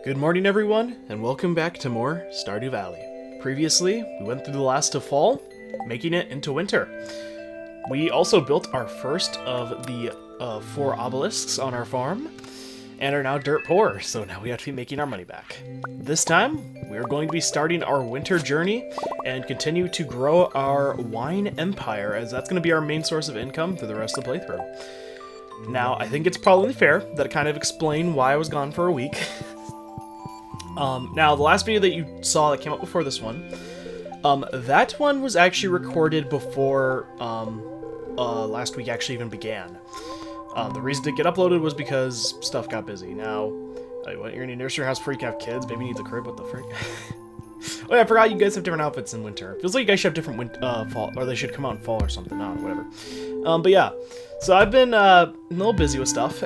Good morning, everyone, and welcome back to more Stardew Valley. Previously, we went through the last of fall, making it into winter. We also built our first of the 4 obelisks on our farm, and are now dirt poor, so now we have to be making our money back. This time, we are going to be starting our winter journey and continue to grow our wine empire, as that's going to be our main source of income through the rest of the playthrough. Now, I think it's probably fair that I kind of explain why I was gone for a week. Now, the last video that you saw that came up before this one, that one was actually recorded before last week actually even began. The reason it didn't get uploaded was because stuff got busy. Now, what, you're in a nursery house before you can have kids? Baby needs a crib, what the frick? Oh yeah, I forgot you guys have different outfits in winter. Feels like you guys should have different fall, or they should come out in fall or something, no, whatever. But yeah, so I've been a little busy with stuff.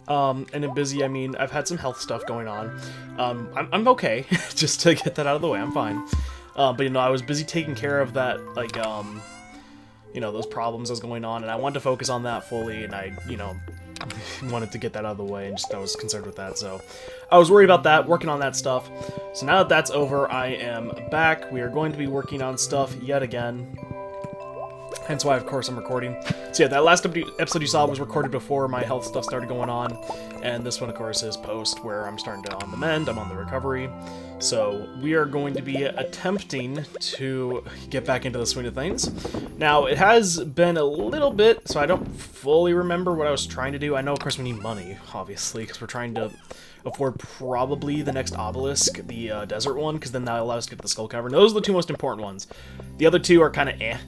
And in busy, I mean, I've had some health stuff going on. I'm okay, just to get that out of the way, I'm fine. But, you know, I was busy taking care of that, like, you know, those problems that was going on, and I wanted to focus on that fully, and I, you know, wanted to get that out of the way, and just I was concerned with that, so I was worried about that, working on that stuff. So now that that's over, I am back. We are going to be working on stuff yet again. Hence why, of course, I'm recording. So yeah, that last episode you saw was recorded before my health stuff started going on, and this one, of course, is post, where I'm starting to on the mend, I'm on the recovery. So we are going to be attempting to get back into the swing of things. Now, it has been a little bit, so I don't fully remember what I was trying to do. I know, of course, we need money, obviously, because we're trying to afford probably the next obelisk, the desert one, because then that allows us to get the skull cavern. Those are the two most important ones. The other two are kind of eh.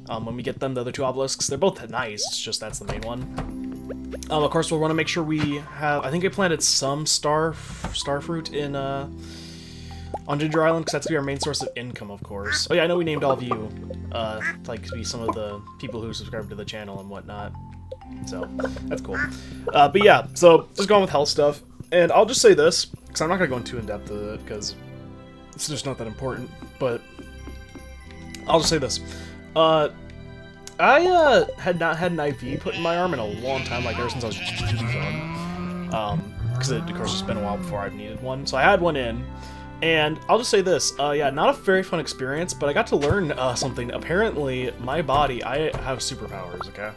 When we get them, the other 2 obelisks, they're both nice, it's just that's the main one. Of course, we'll want to make sure we have, I think I planted some star fruit in, on Ginger Island, because that's going to be our main source of income, of course. Oh yeah, I know we named all of you, like, to be some of the people who subscribe to the channel and whatnot. So, that's cool. But yeah, so, just going with health stuff, and I'll just say this, because I'm not going to go into too in-depth with it, because it's just not that important, but I'll just say this. I had not had an IV put in my arm in a long time, like ever since I was really young. Because of course it's been a while before I've needed one. So I had one in, and I'll just say this, yeah, not a very fun experience, but I got to learn something. Apparently, my body, I have superpowers, okay?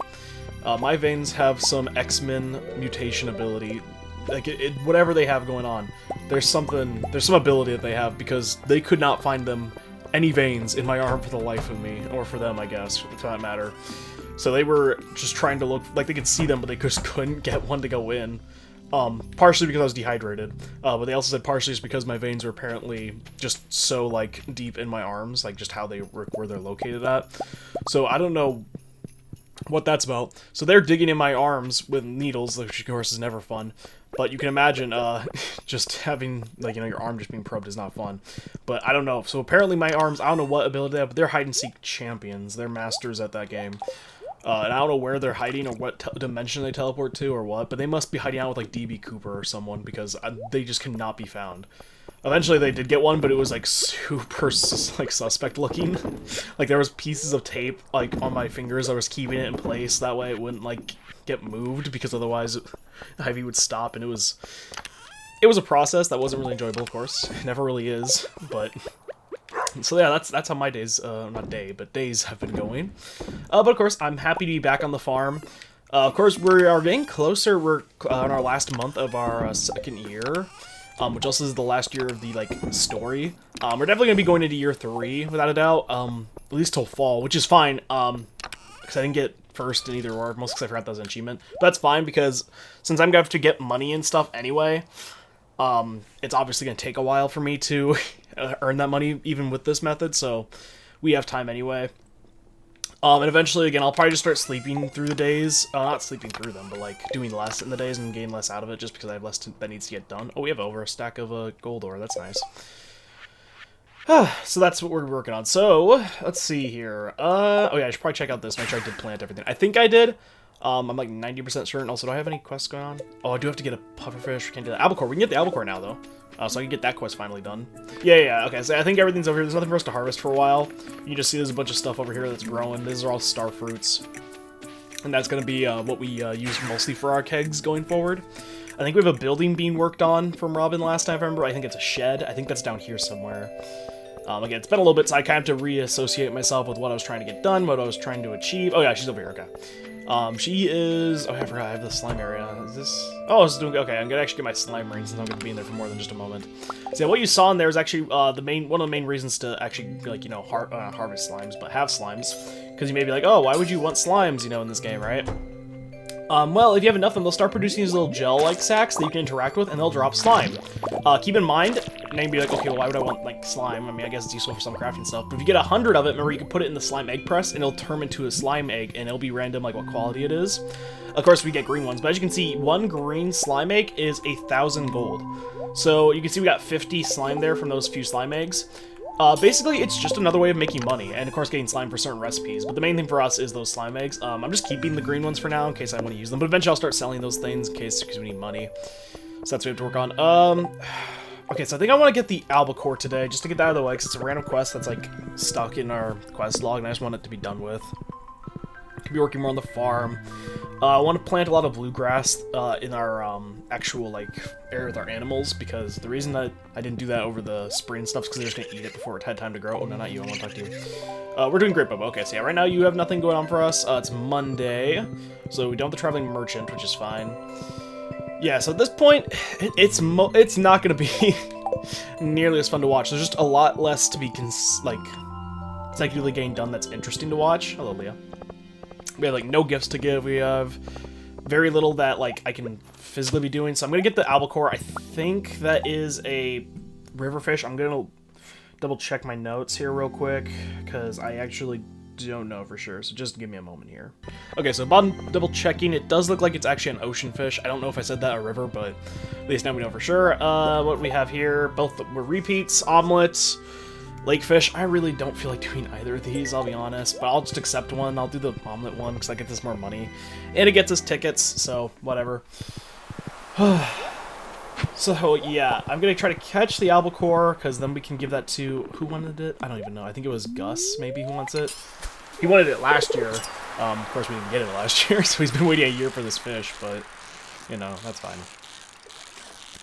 My veins have some X-Men mutation ability. Like, whatever they have going on, there's some ability that they have, because they could not find them any veins in my arm for the life of me, or for them, I guess, for that matter. So they were just trying to look, like they could see them, but they just couldn't get one to go in. Partially because I was dehydrated, but they also said partially just because my veins were apparently just so, like, deep in my arms, like just how they were, where they're located at. So I don't know what that's about. So they're digging in my arms with needles, which of course is never fun. But you can imagine, just having, like, you know, your arm just being probed is not fun. But I don't know. So apparently my arms, I don't know what ability they have, but they're hide-and-seek champions. They're masters at that game. And I don't know where they're hiding or what dimension they teleport to or what, but they must be hiding out with, like, DB Cooper or someone, because they just cannot be found. Eventually they did get one, but it was, like, super, like, suspect looking. Like, there was pieces of tape, like, on my fingers. I was keeping it in place. That way it wouldn't, like, get moved, because otherwise the IV would stop, and it was a process that wasn't really enjoyable, of course. It never really is, but... So yeah, that's how my days, not day, but days have been going. But of course, I'm happy to be back on the farm. Of course, we are getting closer. We're on our last month of our second year. Which also is the last year of the, like, story. We're definitely going to be going into year 3, without a doubt, at least till fall, which is fine, because I didn't get first in either or, mostly because I forgot that was an achievement. But that's fine, because since I'm going to have to get money and stuff anyway, it's obviously going to take a while for me to earn that money, even with this method, so we have time anyway. And eventually, again, I'll probably just start sleeping through the days. Not sleeping through them, but, like, doing less in the days and getting less out of it, just because I have less that needs to get done. Oh, we have over a stack of gold ore. That's nice. So that's what we're working on. So, let's see here. Oh, yeah, I should probably check out this, make sure I did plant everything. I think I did. I'm, like, 90% certain. Also, do I have any quests going on? Oh, I do have to get a pufferfish. Can't do that. Albacore. We can get the albacore now, though. So I can get that quest finally done. Yeah, okay, so I think everything's over here. There's nothing for us to harvest for a while. You just see there's a bunch of stuff over here that's growing. These are all star fruits. And that's going to be what we use mostly for our kegs going forward. I think we have a building being worked on from Robin last time I remember. I think it's a shed. I think that's down here somewhere. Again, it's been a little bit, so I kind of have to reassociate myself with what I was trying to get done, what I was trying to achieve. Oh yeah, she's over here, okay. She is... Oh, I forgot, I have the slime area. Is this... Oh, this is doing... Okay, I'm gonna actually get my slime ring since I'm gonna be in there for more than just a moment. So yeah, what you saw in there is actually one of the main reasons to actually, like, you know, harvest slimes, but have slimes. Because you may be like, oh, why would you want slimes, you know, in this game, right? Well, if you have enough, then they'll start producing these little gel-like sacks that you can interact with, and they'll drop slime. Keep in mind, and you'd be like, okay, well, why would I want, like, slime? I mean, I guess it's useful for some crafting stuff, but if you get 100 of it, remember, you can put it in the slime egg press, and it'll turn into a slime egg, and it'll be random, like, what quality it is. Of course, we get green ones, but as you can see, one green slime egg is 1,000 gold. So, you can see we got 50 slime there from those few slime eggs. Basically, it's just another way of making money, and of course getting slime for certain recipes, but the main thing for us is those slime eggs. I'm just keeping the green ones for now in case I want to use them, but eventually I'll start selling those things in case, because we need money. So that's what we have to work on. Okay, so I think I want to get the albacore today, just to get that out of the way, because it's a random quest that's, like, stuck in our quest log, and I just want it to be done with. Could be working more on the farm. I want to plant a lot of bluegrass in our actual, like, area with our animals, because the reason that I didn't do that over the spring stuff is because they're just going to eat it before it had time to grow. Oh, no, not you. I want to talk to you. We're doing great, Bubba. Okay, so yeah, right now you have nothing going on for us. It's Monday, so we don't have the traveling merchant, which is fine. Yeah, so at this point, it's not going to be nearly as fun to watch. There's just a lot less to be, consecutively getting done that's interesting to watch. Hello, Leah. We have, like, no gifts to give. We have very little that, like, I can physically be doing. So I'm going to get the albacore. I think that is a river fish. I'm going to double check my notes here real quick, because I actually don't know for sure. So just give me a moment here. Okay, so double checking. It does look like it's actually an ocean fish. I don't know if I said that a river, but at least now we know for sure. What we have here, both were repeats, omelets, lake fish. I really don't feel like doing either of these, I'll be honest, but I'll just accept one. I'll do the omelet one because I get this more money, and it gets us tickets, so whatever. So yeah, I'm gonna try to catch the albacore, because then we can give that to... Who wanted it? I don't even know. I think it was Gus, maybe, who wants it. He wanted it last year. Of course, we didn't get it last year, so he's been waiting a year for this fish, but, you know, that's fine.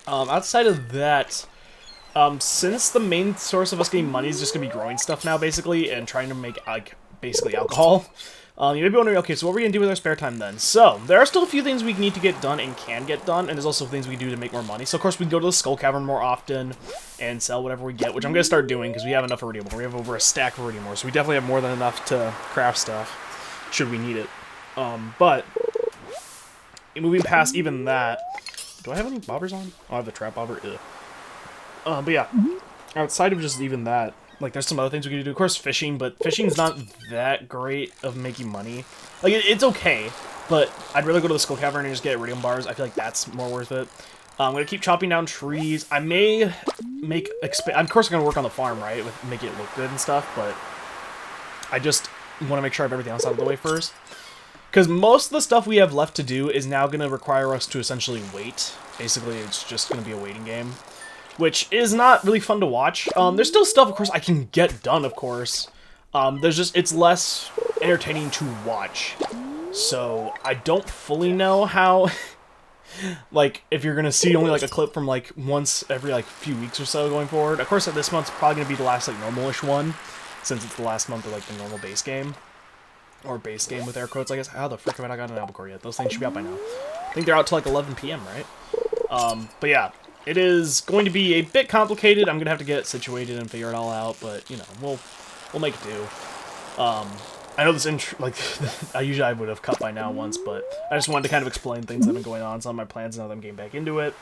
Outside of that... since the main source of us getting money is just going to be growing stuff now, basically, and trying to make, like, basically alcohol, you may be wondering, okay, so what are we going to do with our spare time then? So, there are still a few things we need to get done and can get done, and there's also things we can do to make more money. So, of course, we can go to the Skull Cavern more often and sell whatever we get, which I'm going to start doing because we have enough iridium ore. We have over a stack of iridium ore, so we definitely have more than enough to craft stuff, should we need it. But, moving past even that, do I have any bobbers on? Oh, I have the trap bobber. Ugh. But yeah, outside of just even that, like, there's some other things we can do. Of course, fishing, but fishing's not that great of making money. Like, it's okay, but I'd rather go to the Skull Cavern and just get iridium bars. I feel like that's more worth it. I'm going to keep chopping down trees. I may make... Of course, I'm going to work on the farm, right? Make it look good and stuff, but I just want to make sure I have everything else out of the way first. Because most of the stuff we have left to do is now going to require us to essentially wait. Basically, it's just going to be a waiting game, which is not really fun to watch. There's still stuff, of course, I can get done, of course. It's less entertaining to watch. So, I don't fully know how, like, if you're gonna see only, like, a clip from, like, once every, like, few weeks or so going forward. Of course, this month's probably gonna be the last, like, normal-ish one, since it's the last month of, like, the normal base game. Or base game with air quotes, I guess. How the frick have I not gotten an albacore yet? Those things should be out by now. I think they're out till, like, 11 p.m., right? But yeah. It is going to be a bit complicated. I'm going to have to get situated and figure it all out, but, you know, we'll make it do. I know this I would have cut by now once, but I just wanted to kind of explain things that have been going on, some of my plans now that I'm getting back into it.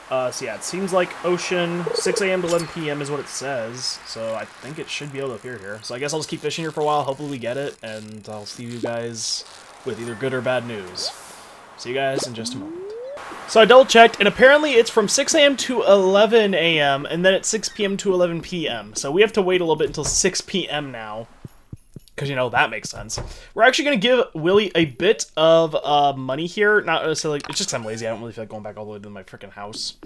So yeah, it seems like ocean, 6 a.m. to 11 p.m. is what it says, so I think it should be able to appear here. So I guess I'll just keep fishing here for a while, hopefully we get it, and I'll see you guys with either good or bad news. See you guys in just a moment. So I double-checked, and apparently it's from 6 a.m. to 11 a.m., and then it's 6 p.m. to 11 p.m. So we have to wait a little bit until 6 p.m. now, because, you know, that makes sense. We're actually going to give Willie a bit of money here. Not necessarily, it's just because I'm lazy. I don't really feel like going back all the way to my freaking house.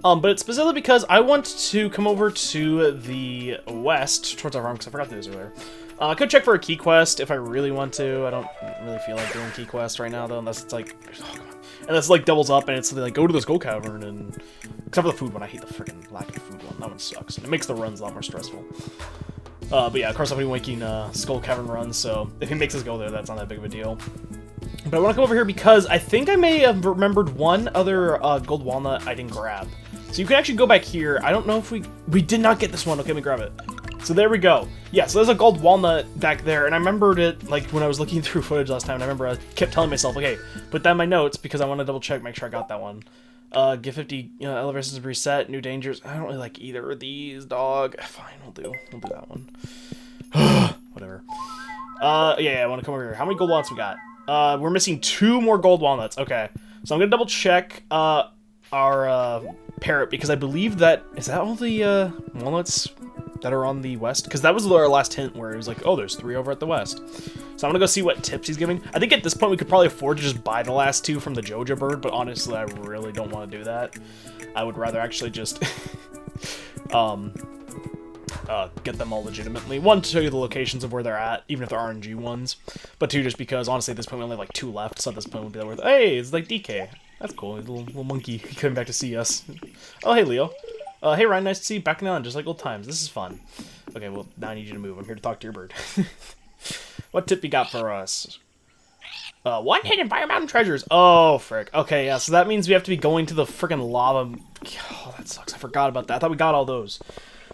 But it's specifically because I want to come over to the west, towards our farm, because I forgot to do this earlier. I could check for a key quest if I really want to. I don't really feel like doing key quests right now, though, unless it's like... Oh, come on. And this like doubles up, and it's like go to the skull cavern, and except for the food one, I hate the freaking lack of food one. That one sucks, and it makes the runs a lot more stressful. But yeah, of course I'll be making skull cavern runs, so if he makes us go there, that's not that big of a deal. But I want to come over here because I think I may have remembered one other gold walnut I didn't grab. So you can actually go back here. I don't know if we did not get this one. Okay, let me grab it. So there we go. Yeah, so there's a gold walnut back there, and I remembered it, like, when I was looking through footage last time, and I remember I kept telling myself, okay, put that in my notes, because I want to double check, make sure I got that one. Get 50 elevators reset, new dangers. I don't really like either of these, dog. Fine, we'll do that one. Whatever. Yeah, I want to come over here. How many gold walnuts we got? We're missing 2 more gold walnuts. Okay, so I'm gonna double check our parrot, because I believe that is that all the walnuts that are on the west, because that was our last hint where it was like, oh, there's 3 over at the west. So I'm gonna go see what tips he's giving. I think at this point we could probably afford to just buy the last 2 from the Joja bird, but honestly I really don't want to do that. I would rather actually just get them all legitimately. 1, to show you the locations of where they're at, even if they're RNG ones, but 2, just because honestly at this point we only have like 2 left, so at this point we'll be worth. Hey, it's like DK. That's cool. He's a little monkey coming back to see us. Oh, hey Leo. Hey Ryan, nice to see you back in the island, just like old times. This is fun. Okay, well, now I need you to move. I'm here to talk to your bird. What tip you got for us? 1 hidden Fire Mountain treasures. Oh, frick. Okay, yeah, so that means we have to be going to the freaking lava. Oh, that sucks. I forgot about that. I thought we got all those.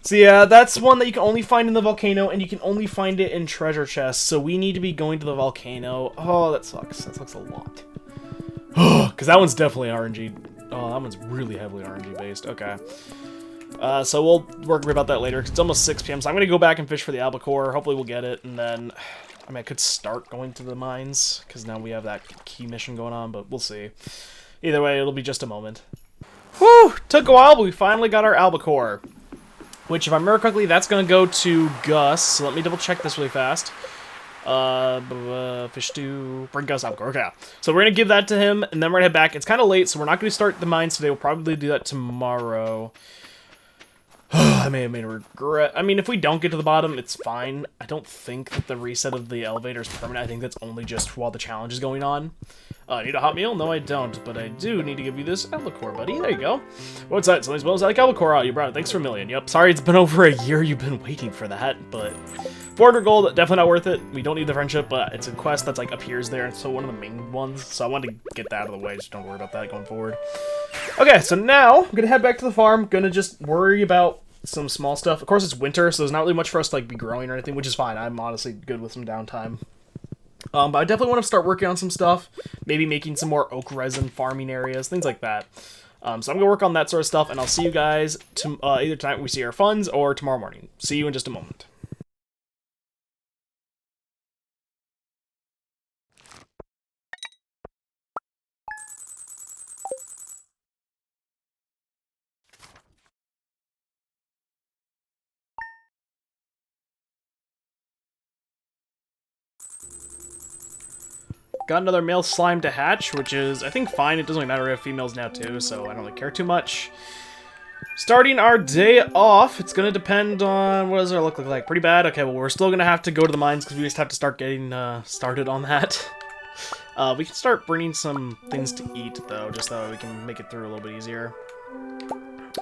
So yeah, that's one that you can only find in the volcano, and you can only find it in treasure chests, so we need to be going to the volcano. Oh, that sucks. That sucks a lot. Because that one's definitely RNG. Oh, that one's really heavily RNG based. Okay. So we'll worry about that later, 'cause it's almost 6 p.m., so I'm going to go back and fish for the albacore. Hopefully we'll get it, and then, I mean, I could start going to the mines, because now we have that key mission going on, but we'll see. Either way, it'll be just a moment. Whew! Took a while, but we finally got our albacore. Which, if I remember correctly, that's going to go to Gus, so let me double check this really fast. Fish stew, bring Gus albacore. Okay, so we're going to give that to him, and then we're going to head back. It's kind of late, so we're not going to start the mines today. We'll probably do that tomorrow. I may have made a regret. I mean, if we don't get to the bottom, it's fine. I don't think that the reset of the elevator is permanent. I think that's only just while the challenge is going on. Need a hot meal? No, I don't, but I do need to give you this albacore, buddy. There you go. What's that? Something smells like albacore out. You brought it. Thanks for a million. Yep. Sorry, it's been over a year you've been waiting for that, but 400 gold, definitely not worth it. We don't need the friendship, but it's a quest that's like appears there, and so one of the main ones. So I wanted to get that out of the way. Just don't worry about that going forward. Okay, so now I'm gonna head back to the farm. Gonna just worry about some small stuff. Of course, it's winter, so there's not really much for us to like be growing or anything, which is fine. I'm honestly good with some downtime. But I definitely want to start working on some stuff. Maybe making some more oak resin farming areas, things like that. So I'm going to work on that sort of stuff, and I'll see you guys to, either tonight when we see our funds or tomorrow morning. See you in just a moment. Got another male slime to hatch, which is, I think, fine. It doesn't really matter. We have females now, too, so I don't really care too much. Starting our day off, it's going to depend on, what does our look like? Pretty bad? Okay, well, we're still going to have to go to the mines, because we just have to start getting started on that. We can start bringing some things to eat, though, just so we can make it through a little bit easier.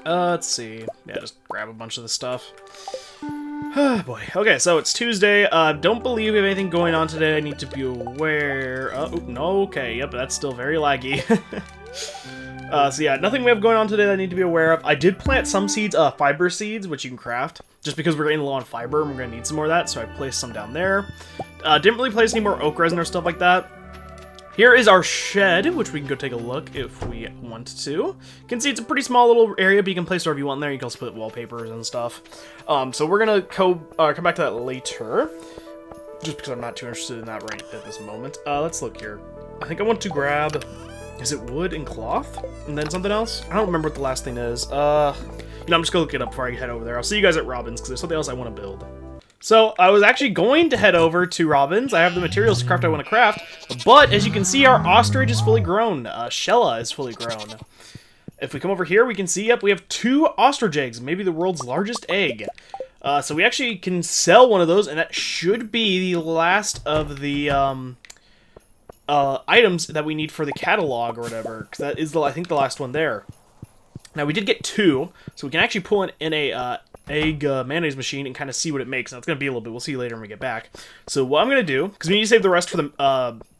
Let's see. Yeah, just grab a bunch of this stuff. Boy. Okay, so it's Tuesday. Don't believe we have anything going on today. I need to be aware. Oh, no, okay. Yep, that's still very laggy. So yeah, nothing we have going on today that I need to be aware of. I did plant some seeds, fiber seeds, which you can craft, just because we're getting low on fiber and we're going to need some more of that, so I placed some down there. Didn't really place any more oak resin or stuff like that. Here is our shed, which we can go take a look if we want to. You can see it's a pretty small little area, but you can place whatever you want in there. You can also put wallpapers and stuff. So we're going to come back to that later, just because I'm not too interested in that right at this moment. Let's look here. I think I want to grab, is it wood and cloth? And then something else? I don't remember what the last thing is. I'm just going to look it up before I head over there. I'll see you guys at Robin's, because there's something else I want to build. So, I was actually going to head over to Robin's. I have the materials to craft I want to craft, but as you can see, our ostrich is fully grown. Shella is fully grown. If we come over here, we can see, yep, we have 2 ostrich eggs, maybe the world's largest egg. So we actually can sell one of those, and that should be the last of the items that we need for the catalog or whatever, because that is, I think, the last one there. Now, we did get 2, so we can actually pull in a egg mayonnaise machine and kind of see what it makes. Now, it's going to be a little bit. We'll see later when we get back. So what I'm going to do, because we need to save the rest for the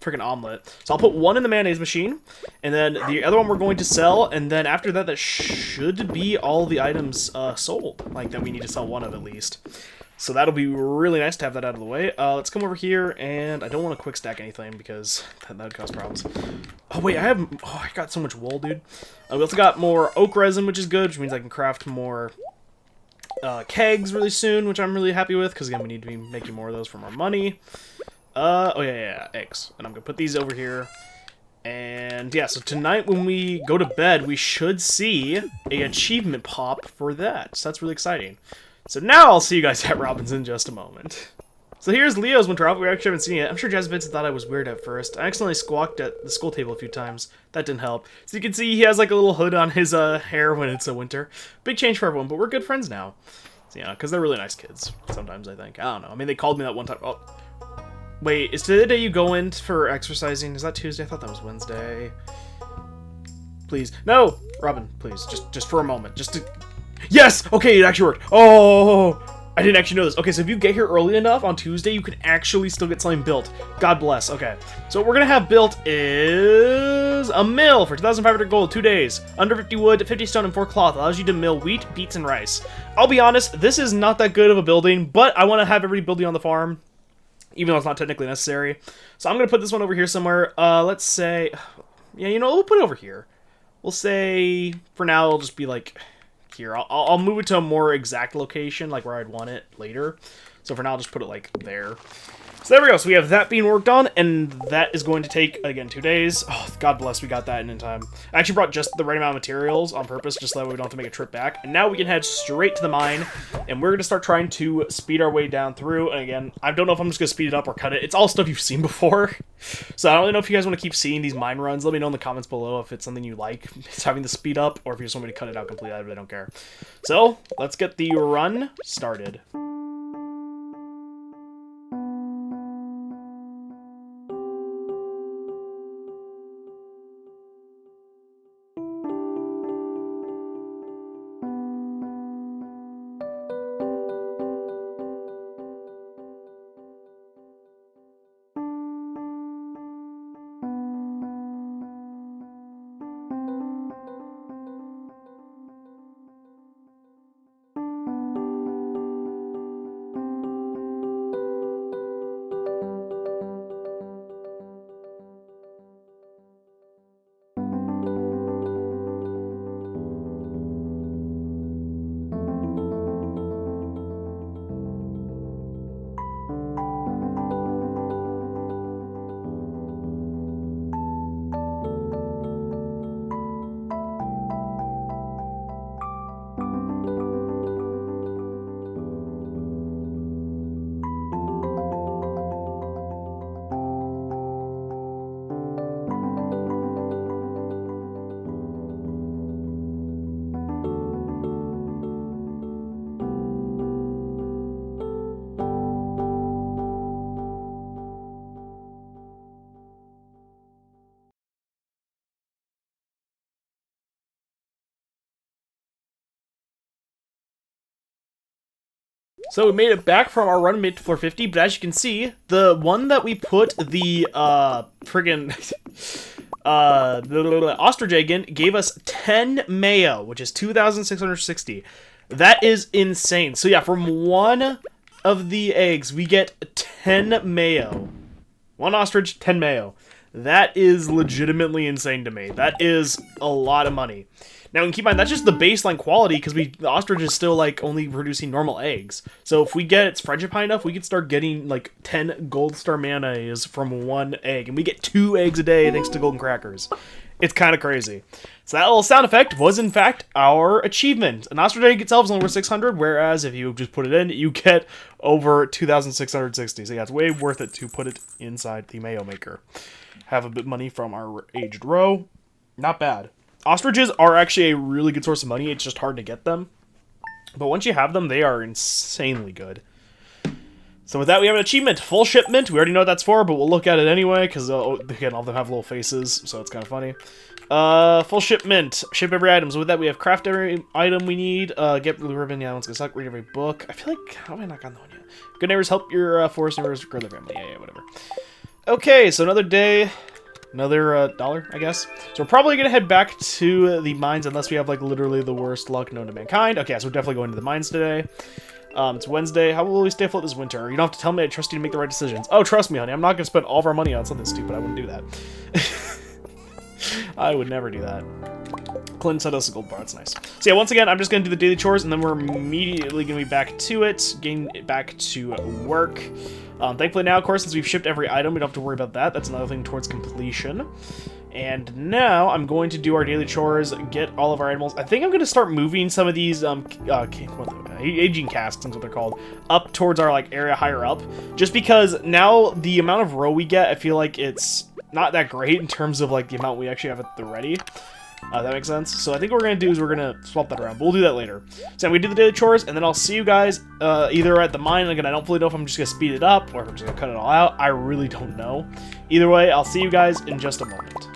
freaking omelet, so I'll put 1 in the mayonnaise machine, and then the other one we're going to sell, and then after that, that should be all the items sold, like that we need to sell 1 of at least. So that'll be really nice to have that out of the way. Let's come over here, and I don't want to quick stack anything because that would cause problems. Oh wait, I got so much wool, dude. We also got more oak resin, which is good, which means I can craft more kegs really soon, which I'm really happy with, because again, we need to be making more of those from our money. Oh yeah, eggs. And I'm gonna put these over here. And yeah, so tonight when we go to bed, we should see a achievement pop for that. So that's really exciting. So now I'll see you guys at Robin's in just a moment. So here's Leo's winter outfit. We actually haven't seen it. I'm sure Jazz Vincent thought I was weird at first. I accidentally squawked at the school table a few times. That didn't help. So you can see he has like a little hood on his hair when it's winter. Big change for everyone, but we're good friends now. So, yeah, because they're really nice kids. Sometimes, I think. I don't know. I mean, they called me that one time. Oh, wait, is today the day you go in for exercising? Is that Tuesday? I thought that was Wednesday. Please. No! Robin, please. Just for a moment. Just to... Yes! Okay, it actually worked. Oh, I didn't actually know this. Okay, so if you get here early enough on Tuesday, you can actually still get something built. God bless. Okay, so what we're going to have built is a mill for 2,500 gold, 2 days. Under 50 wood, 50 stone, and 4 cloth. Allows you to mill wheat, beets, and rice. I'll be honest, this is not that good of a building, but I want to have everybody building on the farm, even though it's not technically necessary. So I'm going to put this one over here somewhere. Let's say... Yeah, you know, we'll put it over here. We'll say, for now, it'll just be like... here. I'll move it to a more exact location, like where I'd want it later. So for now, I'll just put it like there. So there we go. So we have that being worked on, and that is going to take, again, 2 days. Oh, God bless, we got that in time. I actually brought just the right amount of materials on purpose, just so that way we don't have to make a trip back. And now we can head straight to the mine, and we're going to start trying to speed our way down through. And again, I don't know if I'm just going to speed it up or cut it. It's all stuff you've seen before. So I don't really know if you guys want to keep seeing these mine runs. Let me know in the comments below if it's something you like, it's having the speed up, or if you just want me to cut it out completely. I really don't care. So let's get the run started. So we made it back from our run mid to floor 50, but as you can see, the one that we put the the ostrich egg in gave us 10 mayo, which is 2,660. That is insane. So yeah, from one of the eggs, we get 10 mayo. One ostrich, 10 mayo. That is legitimately insane to me. That is a lot of money. Now, and keep in mind, that's just the baseline quality, because the ostrich is still, like, only producing normal eggs. So if we get its friendship high enough, we could start getting, like, 10 gold star mayonnaise from one egg. And we get 2 eggs a day thanks to golden crackers. It's kind of crazy. So that little sound effect was, in fact, our achievement. An ostrich egg itself is only over 600, whereas if you just put it in, you get over 2,660. So yeah, it's way worth it to put it inside the mayo maker. Have a bit of money from our aged roe. Not bad. Ostriches are actually a really good source of money. It's just hard to get them. But once you have them, they are insanely good. So with that, we have an achievement, full shipment. We already know what that's for, but we'll look at it anyway, because again, all of them have little faces, so it's kind of funny. Full shipment. Ship every item. So with that, we have craft every item we need. Get blue ribbon. Yeah, let's go suck. Read every book. I feel like, how have I not gotten that one yet? Good neighbors help your forest neighbors grow their family. Yeah, whatever. Okay, so another day. Another dollar, I guess. So we're probably going to head back to the mines unless we have, like, literally the worst luck known to mankind. Okay, so we're definitely going to the mines today. It's Wednesday. How will we stay afloat this winter? You don't have to tell me. I trust you to make the right decisions. Oh, trust me, honey. I'm not going to spend all of our money on something stupid. I wouldn't do that. I would never do that. Clinton sent us a gold bar. That's nice. So yeah, once again, I'm just going to do the daily chores, and then we're immediately going to be back to it, getting back to work. Thankfully now, of course, since we've shipped every item, we don't have to worry about that. That's another thing towards completion. And now I'm going to do our daily chores, get all of our animals. I think I'm going to start moving some of these aging casks, that's what they're called, up towards our like area higher up. Just because now the amount of row we get, I feel like it's not that great in terms of like the amount we actually have at the ready. That makes sense. So I think what we're going to do is we're going to swap that around. But we'll do that later. So we do the daily chores, and then I'll see you guys either at the mine. Again, I don't fully know if I'm just going to speed it up or if I'm just going to cut it all out. I really don't know. Either way, I'll see you guys in just a moment.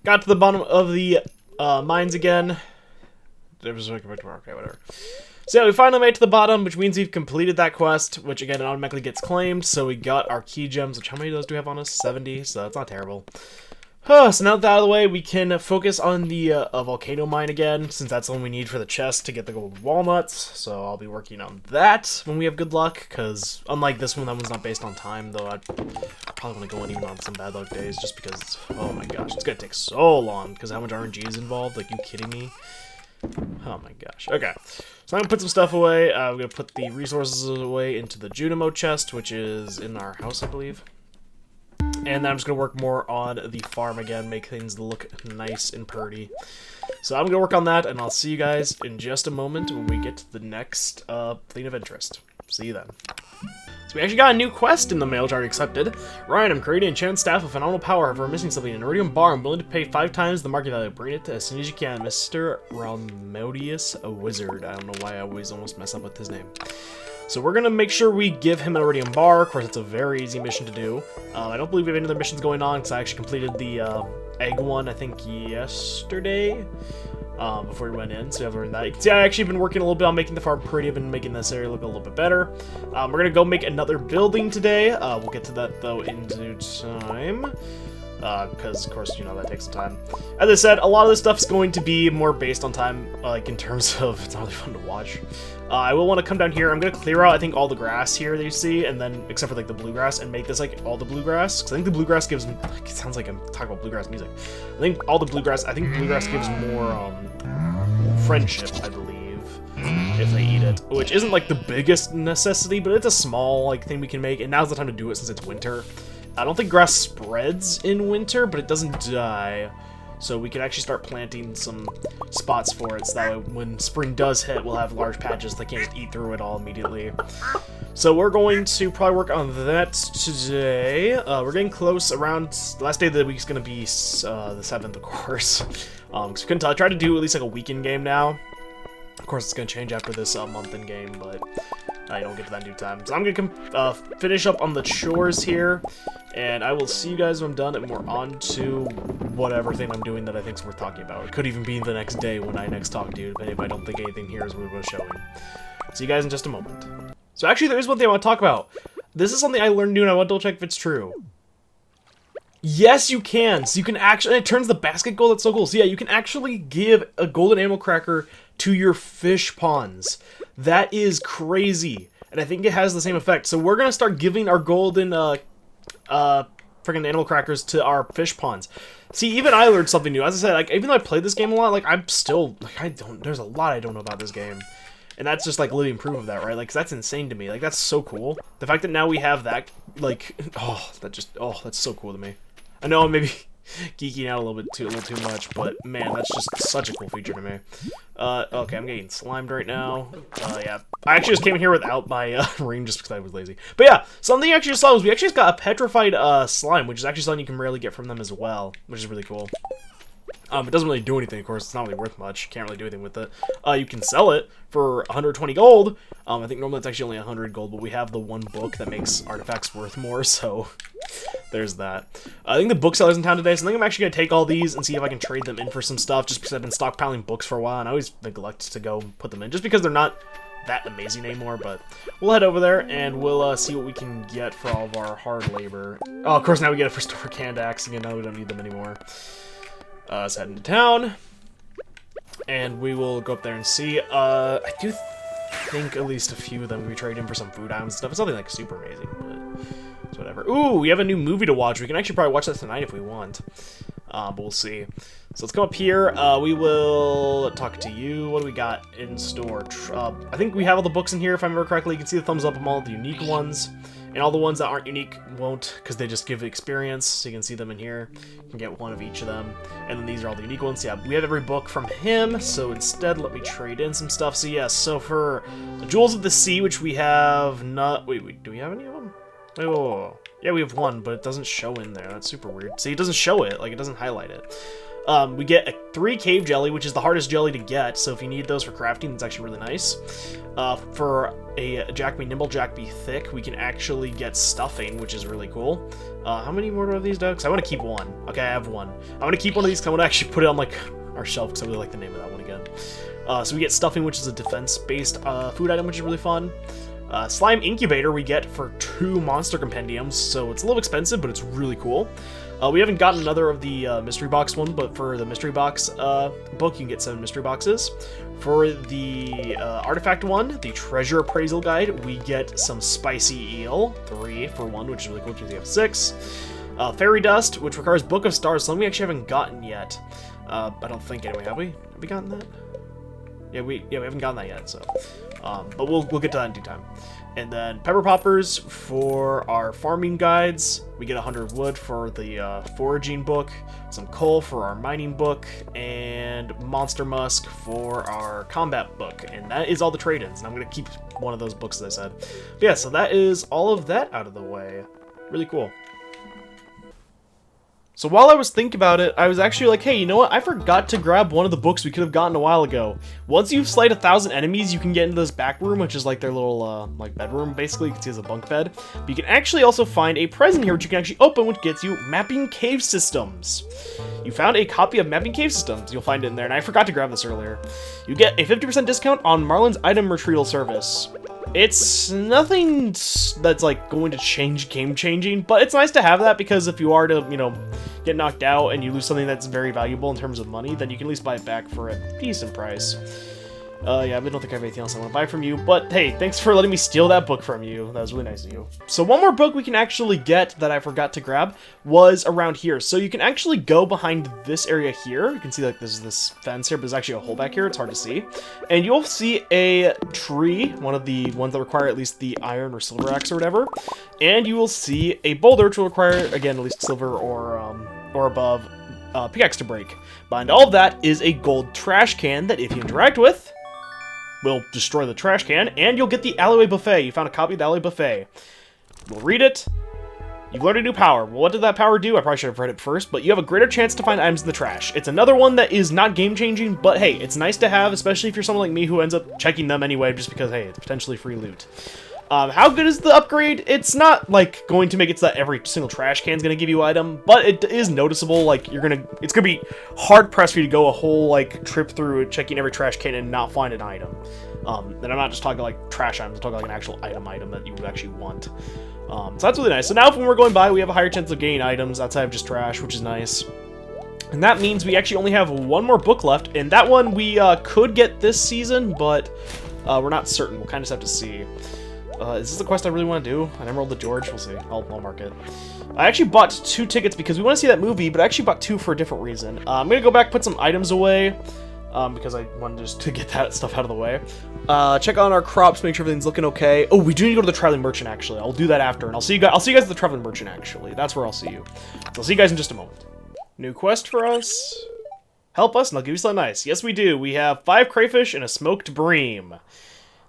Got to the bottom of the mines again. it was okay, whatever. So yeah, we finally made it to the bottom, which means we've completed that quest, which again, it automatically gets claimed. So we got our key gems, which how many of those do we have on us? 70, so that's not terrible. So now that out of the way, we can focus on the volcano mine again, since that's the one we need for the chest to get the gold walnuts. So I'll be working on that when we have good luck, because unlike this one, that one's not based on time, though I'd probably want to go in even on some bad luck days, just because, oh my gosh, it's going to take so long, because how much RNG is involved, like, you kidding me? Oh my gosh. Okay, so I'm going to put some stuff away. We're going to put the resources away into the Junimo chest, which is in our house, I believe. And then I'm just going to work more on the farm again, make things look nice and pretty. So I'm going to work on that, and I'll see you guys in just a moment when we get to the next thing of interest. See you then. So we actually got a new quest in the mail, which I already accepted. Ryan, I'm creating an enchanted staff of phenomenal power. However, I'm missing something. An iridium bar. I'm willing to pay 5 times the market value. Bring it as soon as you can. Mr. Ralmodius, a wizard. I don't know why I always almost mess up with his name. So we're going to make sure we give him an iridium bar. Of course, it's a very easy mission to do. I don't believe we have any other missions going on, because I actually completed the egg one, I think, yesterday. Before we went in, so you have to learn that. You can see I actually been working a little bit on making the farm pretty and making this area look a little bit better. We're gonna go make another building today. We'll get to that though in due time, because of course, you know, that takes some time. As I said, a lot of this stuff is going to be more based on time, like in terms of it's not really fun to watch. I will want to come down here. I'm gonna clear out, I think, all the grass here that you see, and then except for like the bluegrass, and make this like all the bluegrass. Because I think the bluegrass gives, like, it sounds like I'm talking about bluegrass music. I think bluegrass gives more friendship, I believe, if they eat it, which isn't like the biggest necessity, but it's a small like thing we can make, and now's the time to do it since it's winter. I don't think grass spreads in winter, but it doesn't die. So we can actually start planting some spots for it, so that way when spring does hit, we'll have large patches that can't eat through it all immediately. So we're going to probably work on that today. We're getting close. Around the last day of the week is going to be the 7th, of course. Because we couldn't tell. I tried to do at least like a weekend game now. Of course, it's going to change after this month in game, but I don't get to that in due time. So I'm going to finish up on the chores here, and I will see you guys when I'm done, and we're on to whatever thing I'm doing that I think is worth talking about. It could even be the next day when I next talk to you, if I don't think anything here is worth showing. See you guys in just a moment. So actually, there is one thing I want to talk about. This is something I learned new, and I want to double check if it's true. Yes, you can. So you can actually, it turns the basket gold. That's so cool. So yeah, you can actually give a golden animal cracker to your fish ponds. That is crazy. And I think it has the same effect. So we're going to start giving our golden, freaking animal crackers to our fish ponds. See, even I learned something new. As I said, like, even though I played this game a lot, like, I'm still, like, there's a lot I don't know about this game. And that's just, like, living proof of that, right? Like, 'cause that's insane to me. Like, that's so cool. The fact that now we have that, like, that's so cool to me. I know I'm maybe geeking out a little too much, but man, that's just such a cool feature to me. Okay, I'm getting slimed right now. Yeah, I actually just came in here without my ring just because I was lazy. But yeah, something I actually just saw was we actually just got a petrified slime, which is actually something you can rarely get from them as well, which is really cool. It doesn't really do anything, of course. It's not really worth much. Can't really do anything with it. You can sell it for 120 gold. I think normally it's actually only 100 gold, but we have the one book that makes artifacts worth more, so there's that. I think the bookseller's in town today, so I think I'm actually going to take all these and see if I can trade them in for some stuff, just because I've been stockpiling books for a while, and I always neglect to go put them in, just because they're not that amazing anymore. But we'll head over there, and we'll see what we can get for all of our hard labor. Oh, of course, now we get it for store canned axe again. Now we don't need them anymore. Let's head into town, and we will go up there and see. I do think at least a few of them we trade in for some food items and stuff. It's nothing like super amazing, but it's whatever. Ooh, we have a new movie to watch. We can actually probably watch that tonight if we want, but we'll see. So let's come up here. We will talk to you. What do we got in store? I think we have all the books in here, if I remember correctly. You can see the thumbs up on all the unique ones. And all the ones that aren't unique won't, because they just give experience, so you can see them in here. You can get one of each of them. And then these are all the unique ones. Yeah, we have every book from him, so instead let me trade in some stuff. So yes, so for the Jewels of the Sea, which we have not... Wait, do we have any of them? Wait, whoa. Yeah, we have one, but it doesn't show in there. That's super weird. See, it doesn't show it, like it doesn't highlight it. We get 3 cave jelly, which is the hardest jelly to get, so if you need those for crafting, it's actually really nice. For a Nimble Jack Be Thick, we can actually get stuffing, which is really cool. How many more of these ducks? I want to keep one. Okay, I have one. I want to keep one of these because I want to actually put it on, like, our shelf because I really like the name of that one again. So we get stuffing, which is a defense-based food item, which is really fun. Slime incubator we get for 2 monster compendiums, so it's a little expensive, but it's really cool. We haven't gotten another of the mystery box one, but for the mystery box book, you can get 7 mystery boxes. For the artifact one, the treasure appraisal guide, we get some spicy eel, 3 for 1, which is really cool because you have 6. Fairy dust, which requires Book of Stars, something we actually haven't gotten yet. I don't think anyway, have we? Have we gotten that? Yeah, we haven't gotten that yet, so. But we'll get to that in due time. And then pepper poppers for our farming guides. We get 100 wood for the foraging book, some coal for our mining book, and monster musk for our combat book. And that is all the trade-ins. And I'm going to keep one of those books, as I said. But yeah, so that is all of that out of the way. Really cool. So while I was thinking about it, I was actually like, hey, you know what? I forgot to grab one of the books we could have gotten a while ago. Once you've slayed 1,000 enemies, you can get into this back room, which is like their little, like, bedroom, basically. You can see it's a bunk bed. But you can actually also find a present here, which you can actually open, which gets you Mapping Cave Systems. You found a copy of Mapping Cave Systems. You'll find it in there, and I forgot to grab this earlier. You get a 50% discount on Marlin's item retrieval service. It's nothing that's, like, going to change game-changing, but it's nice to have that because if you are to, you know, get knocked out and you lose something that's very valuable in terms of money, then you can at least buy it back for a decent price. Yeah, I don't think I have anything else I want to buy from you, but hey, thanks for letting me steal that book from you. That was really nice of you. So one more book we can actually get that I forgot to grab was around here. So you can actually go behind this area here. You can see like there's this fence here, but there's actually a hole back here. It's hard to see. And you'll see a tree, one of the ones that require at least the iron or silver axe or whatever. And you will see a boulder, which will require, again, at least silver or above pickaxe to break. Behind all of that is a gold trash can that if you interact with, will destroy the trash can, and you'll get the alleyway buffet. You found a copy of the alleyway buffet. We'll read it. You've learned a new power. Well, what did that power do? I probably should have read it first, but you have a greater chance to find items in the trash. It's another one that is not game-changing, but hey, it's nice to have, especially if you're someone like me who ends up checking them anyway, just because, hey, it's potentially free loot. How good is the upgrade? It's not, like, going to make it so that every single trash can is going to give you an item, but it is noticeable, like, it's going to be hard-pressed for you to go a whole, like, trip through checking every trash can and not find an item. And I'm not just talking, like, trash items, I'm talking, like, an actual item that you would actually want. So that's really nice. So now when we're going by, we have a higher chance of getting items outside of just trash, which is nice. And that means we actually only have one more book left, and that one we could get this season, but we're not certain. We'll kind of just have to see. Is this the quest I really want to do? An Emerald to George? We'll see. I'll mark it. I actually bought 2 tickets because we want to see that movie, but I actually bought 2 for a different reason. I'm going to go back, put some items away, because I wanted just to get that stuff out of the way. Check on our crops, make sure everything's looking okay. Oh, we do need to go to the Traveling Merchant, actually. I'll do that after, and I'll see you guys at the Traveling Merchant, actually. That's where I'll see you. So I'll see you guys in just a moment. New quest for us. Help us, and I'll give you something nice. Yes, we do. We have 5 crayfish and a smoked bream.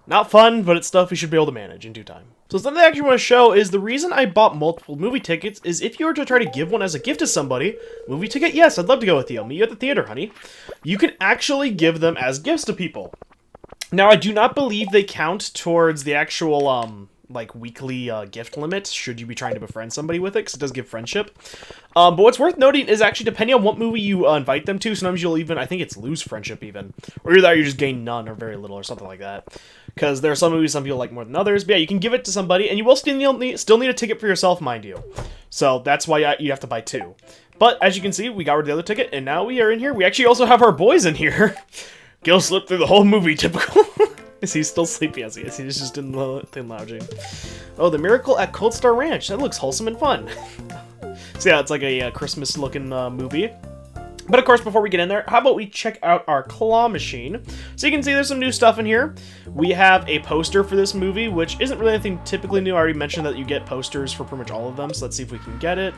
Not fun, but it's stuff we should be able to manage in due time. So something I actually want to show is the reason I bought multiple movie tickets is if you were to try to give one as a gift to somebody, movie ticket, yes, I'd love to go with you. I'll meet you at the theater, honey. You can actually give them as gifts to people. Now, I do not believe they count towards the actual, like, weekly gift limit, should you be trying to befriend somebody with it, because it does give friendship. But what's worth noting is actually, depending on what movie you invite them to, sometimes you'll even, I think it's lose friendship even. Or either that or you just gain none or very little or something like that. Because there are some movies some people like more than others. But yeah, you can give it to somebody, and you will still need a ticket for yourself, mind you. So that's why you have to buy 2. But as you can see, we got rid of the other ticket, and now we are in here. We actually also have our boys in here. Gil slept through the whole movie, typical. Is he still sleepy? Yes, he's just in the thing lounging. Oh, the Miracle at Cold Star Ranch. That looks wholesome and fun. So yeah, it's like a Christmas-looking movie. But of course, before we get in there, how about we check out our claw machine? So you can see there's some new stuff in here. We have a poster for this movie, which isn't really anything typically new. I already mentioned that you get posters for pretty much all of them, so let's see if we can get it.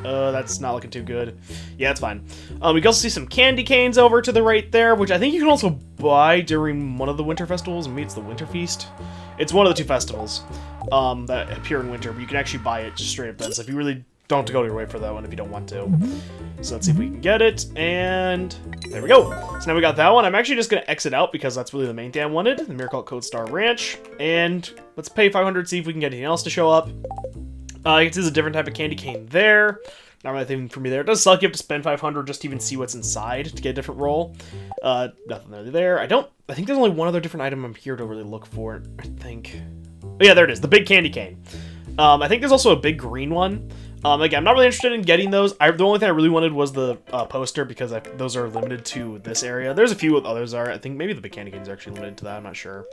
That's not looking too good. Yeah, it's fine. We can also see some candy canes over to the right there, which I think you can also buy during one of the winter festivals. Maybe it's the Winter Feast. It's one of the 2 festivals that appear in winter, but you can actually buy it just straight up then. So if you really don't have to go to your way for that one if you don't want to. So let's see if we can get it, and there we go. So now we got that one. I'm actually just going to exit out because that's really the main thing I wanted, the Miracle at Cold Star Ranch, and let's pay 500, see if we can get anything else to show up. You can see there's a different type of candy cane there. not really anything for me there. It does suck you have to spend 500 just to even see what's inside to get a different roll. Nothing really there. I think there's only one other different item I'm here to really look for, I think. Oh, yeah, there it is. The big candy cane. I think there's also a big green one. Again, I'm not really interested in getting those. The only thing I really wanted was the poster because those are limited to this area. There's a few others are. I think maybe the big candy canes are actually limited to that. I'm not sure.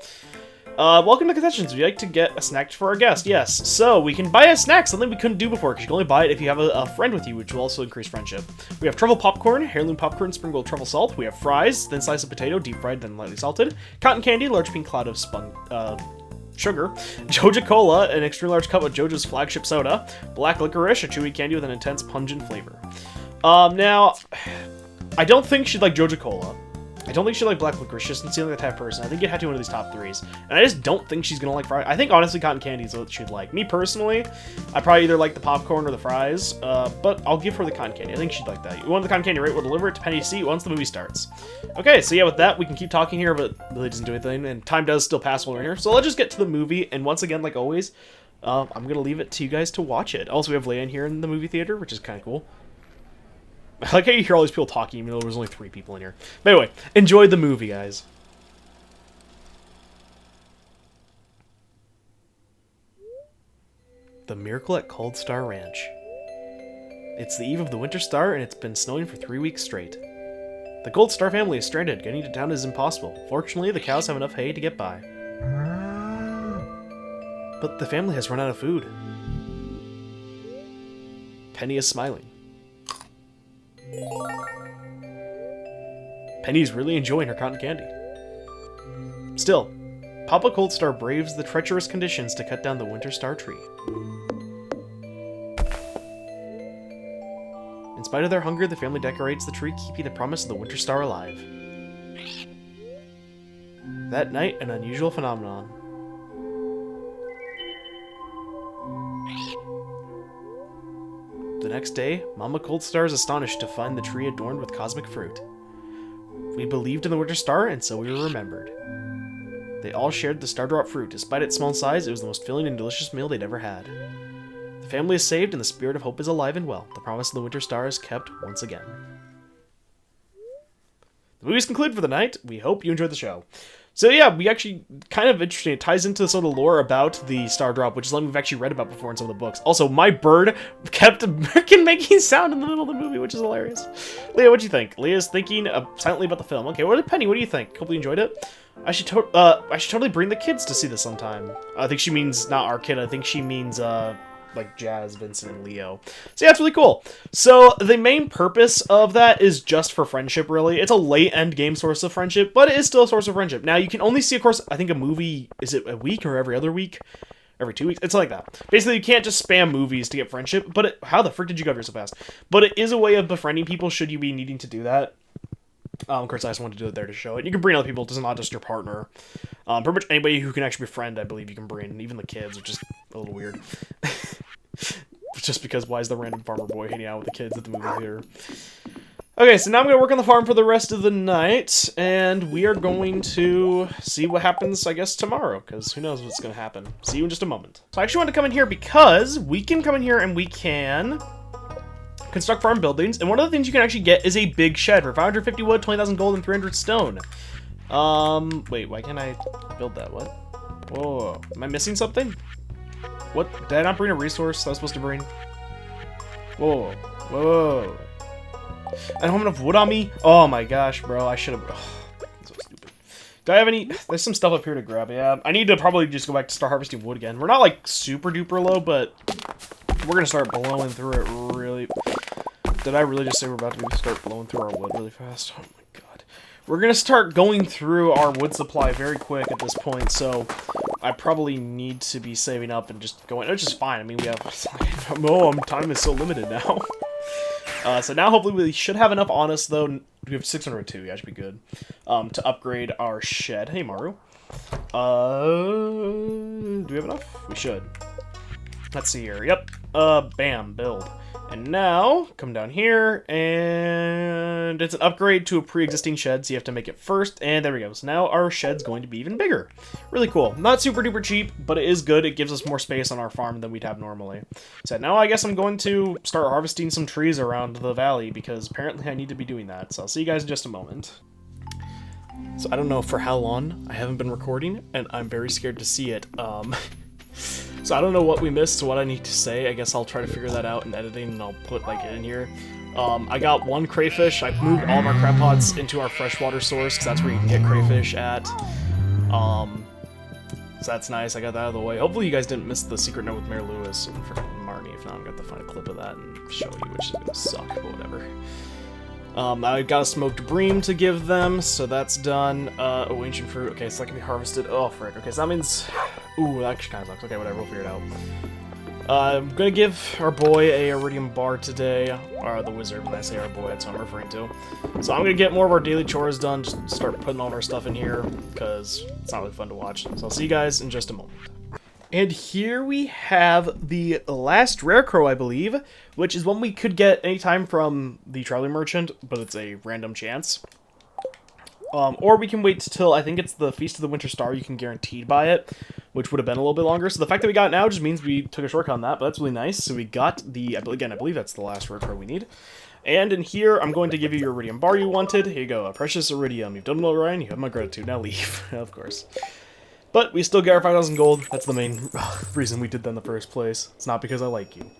Welcome to concessions. Would you like to get a snack for our guest? Yes. So we can buy a snack, something we couldn't do before, because you can only buy it if you have a friend with you, which will also increase friendship. We have truffle popcorn, heirloom popcorn, sprinkled truffle salt. We have fries, thin slice of potato, deep fried, then lightly salted. Cotton candy, large pink cloud of sugar, Joja Cola, an extra large cup of Joja's flagship soda, black licorice, a chewy candy with an intense pungent flavor. Now, I don't think she'd like Joja Cola. I don't think she'd like black licorice. She doesn't seem like the type of person. I think it had to be one of these top threes. And I just don't think she's gonna like fries. I think honestly cotton candy is what she'd like. Me personally, I probably either like the popcorn or the fries, but I'll give her the cotton candy. I think she'd like that. You want the cotton candy, right? We'll deliver it to Penny C once the movie starts. Okay, so yeah, with that, we can keep talking here, but really doesn't do anything, and time does still pass while we're in here. So let's just get to the movie, and once again, like always, I'm gonna leave it to you guys to watch it. Also, we have Leia in here in the movie theater, which is kind of cool. I like how you hear all these people talking, even though there's only 3 people in here. But anyway, enjoy the movie, guys. The Miracle at Cold Star Ranch. It's the eve of the Winter Star, and it's been snowing for 3 weeks straight. The Gold Star family is stranded. Getting to town is impossible. Fortunately, the cows have enough hay to get by. But the family has run out of food. Penny is smiling. Penny's really enjoying her cotton candy. Still, Papa Cold Star braves the treacherous conditions to cut down the Winter Star tree. In spite of their hunger, the family decorates the tree, keeping the promise of the Winter Star alive. That night, an unusual phenomenon. The next day, Mama Cold Star is astonished to find the tree adorned with cosmic fruit. We believed in the Winter Star, and so we were remembered. They all shared the Stardrop fruit. Despite its small size, it was the most filling and delicious meal they'd ever had. The family is saved, and the spirit of hope is alive and well. The promise of the Winter Star is kept once again. The movie's concluded for the night. We hope you enjoyed the show. So yeah, we actually, kind of interesting, it ties into some of the lore about the Star Drop, which is something we've actually read about before in some of the books. Also, my bird kept making sound in the middle of the movie, which is hilarious. Leah, what'd you think? Leah's thinking silently about the film. Okay, Penny, what do you think? Hope you enjoyed it. I should totally bring the kids to see this sometime. I think she means not our kid, I think she means, like Jazz, Vincent, and Leo. So yeah, it's really cool. So the main purpose of that is just for friendship, really. It's a late end game source of friendship, but it is still a source of friendship. Now, you can only see, of course, I think a movie, is it a week or every other week? Every 2 weeks? It's like that. Basically, you can't just spam movies to get friendship, but how the frick did you go here so fast? But it is a way of befriending people should you be needing to do that. Of course, I just wanted to do it there to show it. You can bring other people, it's not just your partner. Pretty much anybody who can actually befriend, I believe you can bring, even the kids, which is a little weird. Just because why is the random farmer boy hanging out with the kids at the movie theater? Okay, so now I'm going to work on the farm for the rest of the night, and we are going to see what happens, I guess, tomorrow, because who knows what's going to happen. See you in just a moment. So I actually want to come in here because we can come in here and we can construct farm buildings, and one of the things you can actually get is a big shed for 550 wood, 20,000 gold, and 300 stone. Wait, why can't I build that? What? Whoa, am I missing something? What? Did I not bring a resource I was supposed to bring? Whoa. Whoa. I don't have enough wood on me? Oh my gosh, bro. I should have... Oh, so stupid. Do I have any... There's some stuff up here to grab. Yeah, I need to probably just go back to start harvesting wood again. We're not, like, super duper low, but we're going to start blowing through it really... Did I really just say we're about to start blowing through our wood really fast? Oh my god. We're going to start going through our wood supply very quick at this point, so... I probably need to be saving up and just going, which is fine. I mean, we have, oh, time is so limited now. So now hopefully we should have enough on us, though. We have 602, yeah, should be good. To upgrade our shed. Hey, Maru. Do we have enough? We should. Let's see here. Yep. Bam, build. And now, come down here, and it's an upgrade to a pre-existing shed, so you have to make it first, and there we go. So now our shed's going to be even bigger. Really cool. Not super duper cheap, but it is good. It gives us more space on our farm than we'd have normally. So now I guess I'm going to start harvesting some trees around the valley, because apparently I need to be doing that. So I'll see you guys in just a moment. So I don't know for how long I haven't been recording, and I'm very scared to see it. So I don't know what we missed, what I need to say. I guess I'll try to figure that out in editing, and I'll put like it in here. I got one crayfish. I moved all of our crab pots into our freshwater source, because that's where you can get crayfish at. So that's nice. I got that out of the way. Hopefully you guys didn't miss the secret note with Mayor Lewis and Marnie. If not, I'm going to have to find a clip of that and show you, which is going to suck, but whatever. I got a smoked bream to give them, so that's done. Oh, ancient fruit. Okay, so that can be harvested. Oh, frick. Okay, so that means... Ooh, that actually kind of sucks. Okay, whatever, we'll figure it out. I'm gonna give our boy a iridium bar today. Or the wizard, when I say our boy, that's what I'm referring to. So I'm gonna get more of our daily chores done, just start putting all of our stuff in here, because it's not really fun to watch. So I'll see you guys in just a moment. And here we have the last rare crow, I believe, which is one we could get anytime from the Charlie Merchant, but it's a random chance. Or we can wait till, I think it's the Feast of the Winter Star, you can guaranteed buy it, which would have been a little bit longer. So the fact that we got it now just means we took a shortcut on that, but that's really nice. So we got the, again, I believe that's the last rare crow we need. And in here, I'm going to give you your iridium bar you wanted. Here you go, a precious iridium. You've done well, Ryan. You have my gratitude. Now leave, of course. But we still get our 5,000 gold. That's the main reason we did that in the first place. It's not because I like you.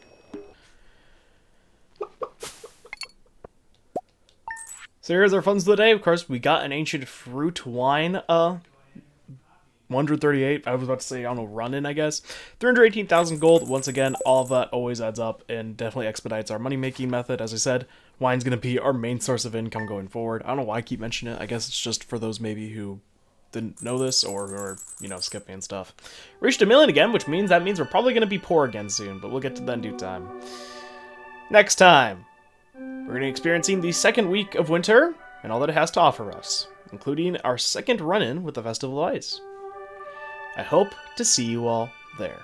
So here's our funds of the day. Of course, we got an ancient fruit wine, 138. I was about to say, I don't know, run-in, I guess. 318,000 gold. Once again, all of that always adds up and definitely expedites our money-making method. As I said, wine's going to be our main source of income going forward. I don't know why I keep mentioning it. I guess it's just for those maybe who didn't know this or you know, skipping and stuff. Reached 1 million again, which means we're probably going to be poor again soon, but we'll get to that in due time. Next time, we're going to be experiencing the second week of winter and all that it has to offer us, including our second run-in with the Festival of Ice. I hope to see you all there.